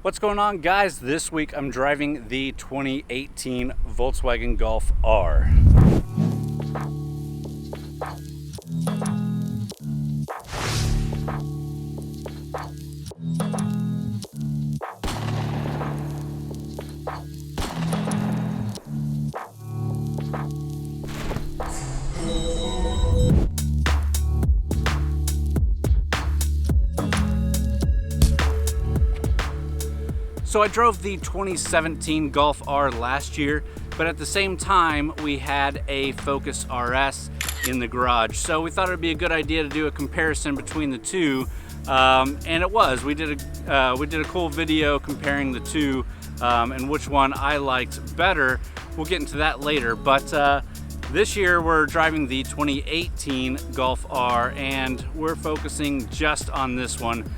What's going on, guys? This week I'm driving the 2018 Volkswagen Golf R. So I drove the 2017 Golf R last year, but at the same time we had a Focus RS in the garage. So we thought it'd be a good idea to do a comparison between the two, and it was. We did a cool video comparing the two and which one I liked better. We'll get into that later, but this year we're driving the 2018 Golf R and we're focusing just on this one.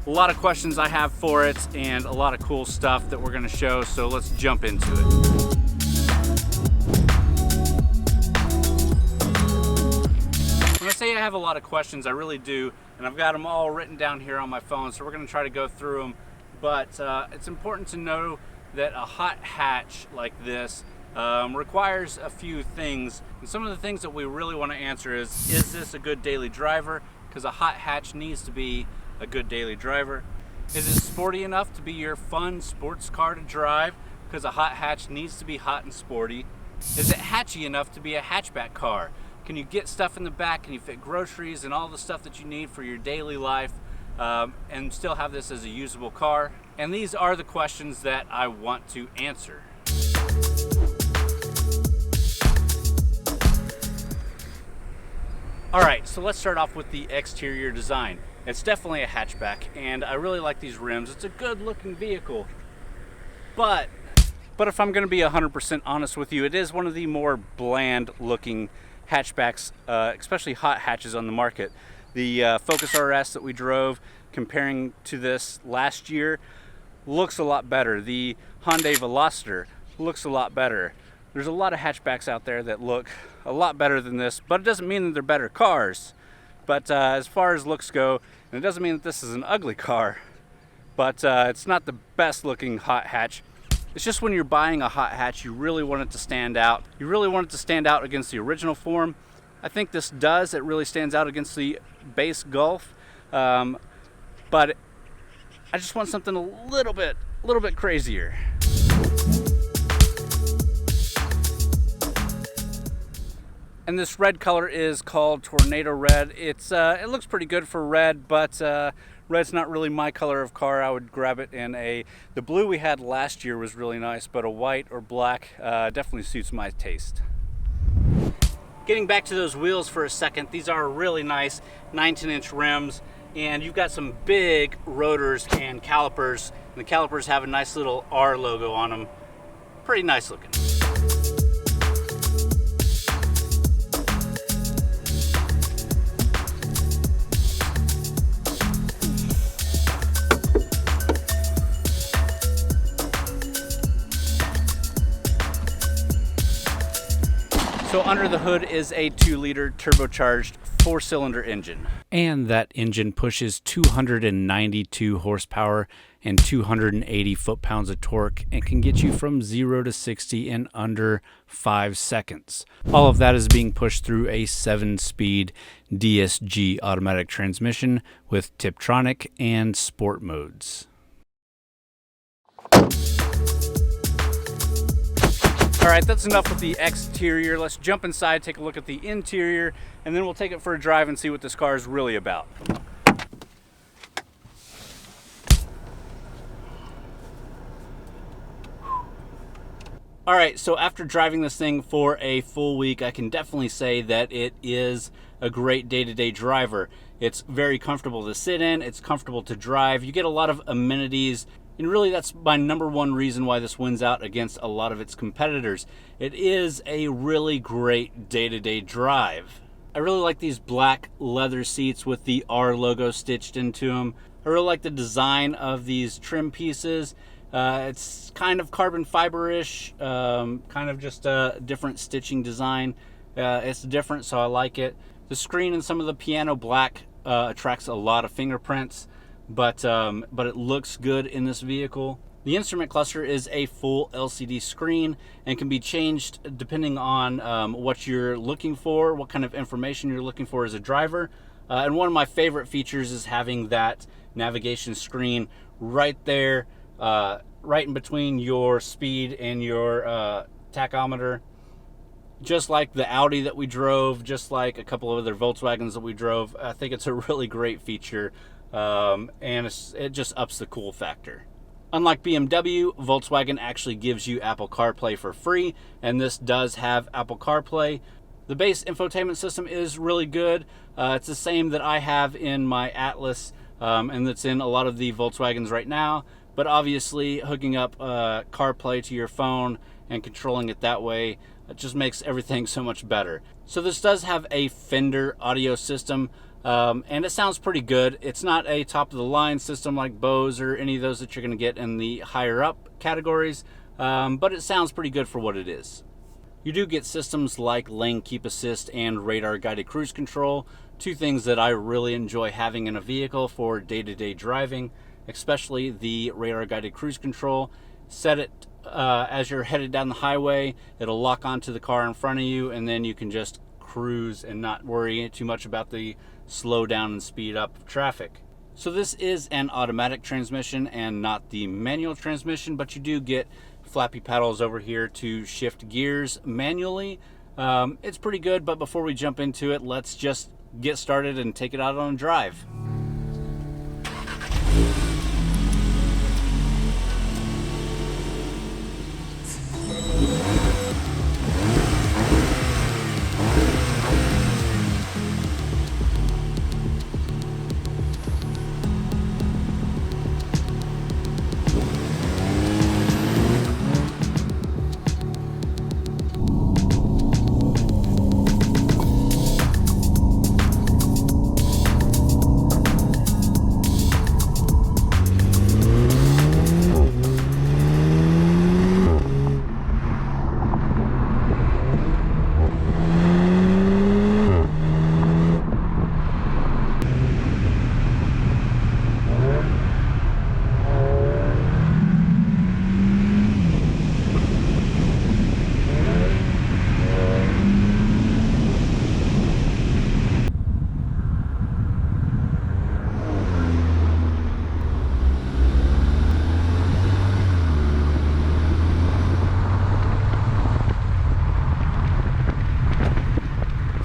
A lot of questions I have for it and a lot of cool stuff that we're going to show, so let's jump into it. When I say I have a lot of questions, I really do, and I've got them all written down here on my phone, so we're going to try to go through them. But it's important to know that a hot hatch like this requires a few things, and some of the things that we really want to answer is this a good daily driver? Because a hot hatch needs to be a good daily driver. Is it sporty enough to be your fun sports car to drive? Because a hot hatch needs to be hot and sporty. Is it hatchy enough to be a hatchback car? Can you get stuff in the back? Can you fit groceries and all the stuff that you need for your daily life and still have this as a usable car? And these are the questions that I want to answer. All right, so let's start off with the exterior design. It's definitely a hatchback, and I really like these rims. It's a good looking vehicle, but if I'm gonna be 100% honest with you, it is one of the more bland looking hatchbacks, especially hot hatches on the market. The Focus RS that we drove, comparing to this last year, looks a lot better. The Hyundai Veloster looks a lot better. There's a lot of hatchbacks out there that look a lot better than this, but it doesn't mean that they're better cars. But as far as looks go, and it doesn't mean that this is an ugly car, but it's not the best looking hot hatch. It's just when you're buying a hot hatch, you really want it to stand out. You really want it to stand out against the original form. I think this does. It really stands out against the base Golf, but I just want something a little bit crazier. And this red color is called Tornado Red. It looks pretty good for red, but red's not really my color of car. I would grab it in the blue we had last year was really nice, but a white or black definitely suits my taste. Getting back to those wheels for a second, these are really nice 19-inch rims, and you've got some big rotors and calipers. And the calipers have a nice little R logo on them. Pretty nice looking. So under the hood is a 2-liter turbocharged 4-cylinder engine. And that engine pushes 292 horsepower and 280 foot-pounds of torque and can get you from 0 to 60 in under 5 seconds. All of that is being pushed through a 7-speed DSG automatic transmission with Tiptronic and sport modes. All right, that's enough with the exterior. Let's jump inside, take a look at the interior, and then we'll take it for a drive and see what this car is really about. All right, so after driving this thing for a full week, I can definitely say that it is a great day-to-day driver. It's very comfortable to sit in, it's comfortable to drive. You get a lot of amenities. And really, that's my number one reason why this wins out against a lot of its competitors. It is a really great day-to-day drive. I really like these black leather seats with the R logo stitched into them. I really like the design of these trim pieces. It's kind of carbon fiber-ish, kind of just a different stitching design. It's different, so I like it. The screen and some of the piano black attracts a lot of fingerprints. but it looks good in this vehicle. The instrument cluster is a full LCD screen and can be changed depending on what you're looking for, what kind of information you're looking for as a driver. And one of my favorite features is having that navigation screen right there, right in between your speed and your tachometer. Just like the Audi that we drove, just like a couple of other Volkswagens that we drove. I think it's a really great feature, and it just ups the cool factor. Unlike BMW, Volkswagen actually gives you Apple CarPlay for free, and this does have Apple CarPlay. The base infotainment system is really good. It's the same that I have in my Atlas, and that's in a lot of the Volkswagens right now. But obviously, hooking up CarPlay to your phone and controlling it that way, it just makes everything so much better. So this does have a Fender audio system, and it sounds pretty good. It's not a top-of-the-line system like Bose or any of those that you're going to get in the higher-up categories, but it sounds pretty good for what it is. You do get systems like lane keep assist and radar guided cruise control, two things that I really enjoy having in a vehicle for day-to-day driving, especially the radar guided cruise control. Set it as you're headed down the highway, it'll lock onto the car in front of you, and then you can just cruise and not worry too much about the slow down and speed up of traffic. So this is an automatic transmission and not the manual transmission, but you do get flappy paddles over here to shift gears manually. It's pretty good, but before we jump into it, let's just get started and take it out on a drive.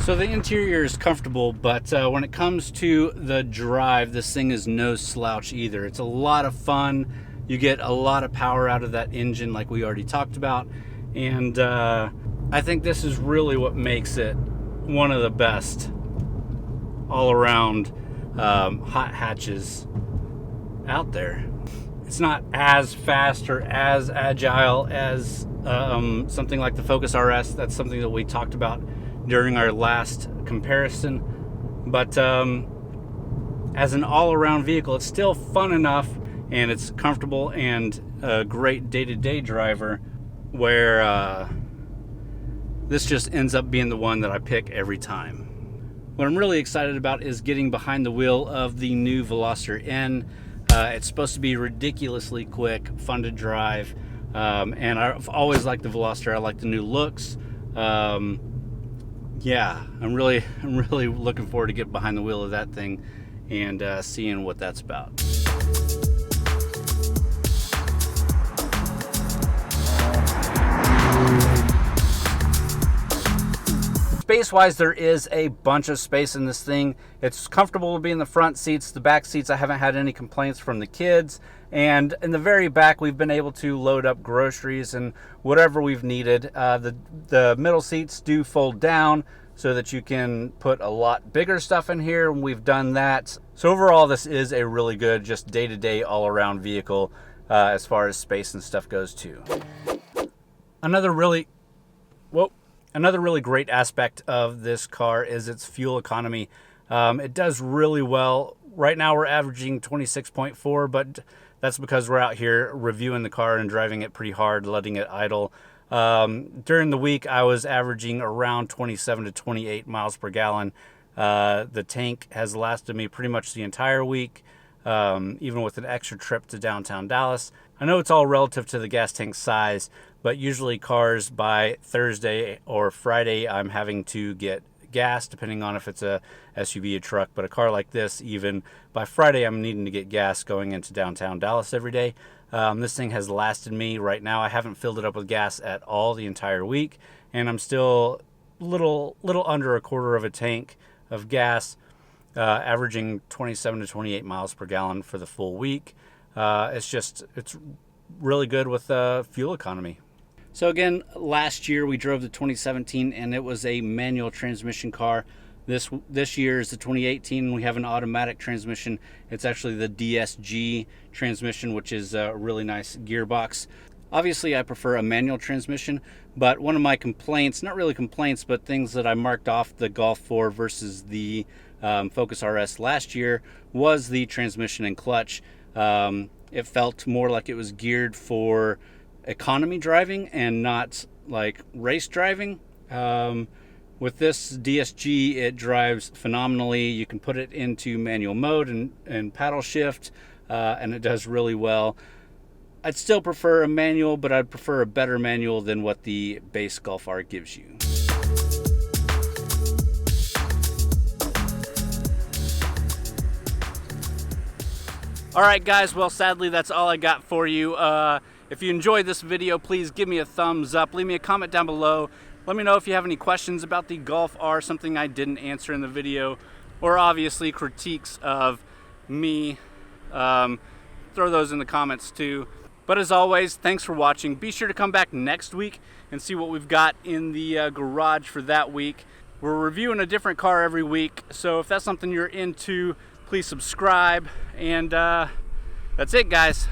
So the interior is comfortable, but when it comes to the drive, this thing is no slouch either. It's a lot of fun. You get a lot of power out of that engine like we already talked about. And I think this is really what makes it one of the best all-around hot hatches out there. It's not as fast or as agile as something like the Focus RS. That's something that we talked about during our last comparison, but as an all-around vehicle, it's still fun enough and it's comfortable and a great day-to-day driver, where this just ends up being the one that I pick every time. What I'm really excited about is getting behind the wheel of the new Veloster N. It's supposed to be ridiculously quick, fun to drive, and I've always liked the Veloster. I like the new looks. Yeah, I'm really looking forward to get behind the wheel of that thing and seeing what that's about. Space-wise, there is a bunch of space in this thing. It's comfortable to be in the front seats. The back seats, I haven't had any complaints from the kids. And in the very back, we've been able to load up groceries and whatever we've needed. The middle seats do fold down so that you can put a lot bigger stuff in here, and we've done that. So overall, this is a really good, just day-to-day, all-around vehicle as far as space and stuff goes too. Another really great aspect of this car is its fuel economy. It does really well. Right now we're averaging 26.4, but that's because we're out here reviewing the car and driving it pretty hard, letting it idle. During the week, I was averaging around 27 to 28 miles per gallon. The tank has lasted me pretty much the entire week. even with an extra trip to downtown Dallas. I know it's all relative to the gas tank size, but usually cars by Thursday or Friday, I'm having to get gas, depending on if it's a SUV or truck. But a car like this, even by Friday, I'm needing to get gas going into downtown Dallas every day. This thing has lasted me right now. I haven't filled it up with gas at all the entire week, and I'm still little under a quarter of a tank of gas, averaging 27 to 28 miles per gallon for the full week. It's really good with fuel economy. So again, last year we drove the 2017 and it was a manual transmission car. This year is the 2018 and we have an automatic transmission. It's actually the DSG transmission, which is a really nice gearbox. Obviously I prefer a manual transmission, but one of my complaints, not really complaints, but things that I marked off the Golf 4 versus the Focus RS last year was the transmission and clutch. It felt more like it was geared for economy driving and not like race driving. With this DSG, it drives phenomenally. You can put it into manual mode and paddle shift, and it does really well. I'd still prefer a manual, but I'd prefer a better manual than what the base Golf R gives you. All right, guys, well, sadly, that's all I got for you. If you enjoyed this video, please give me a thumbs up. Leave me a comment down below. Let me know if you have any questions about the Golf R, something I didn't answer in the video, or obviously critiques of me. Throw those in the comments too. But as always, thanks for watching. Be sure to come back next week and see what we've got in the garage for that week. We're reviewing a different car every week, so if that's something you're into, please subscribe. And that's it, guys.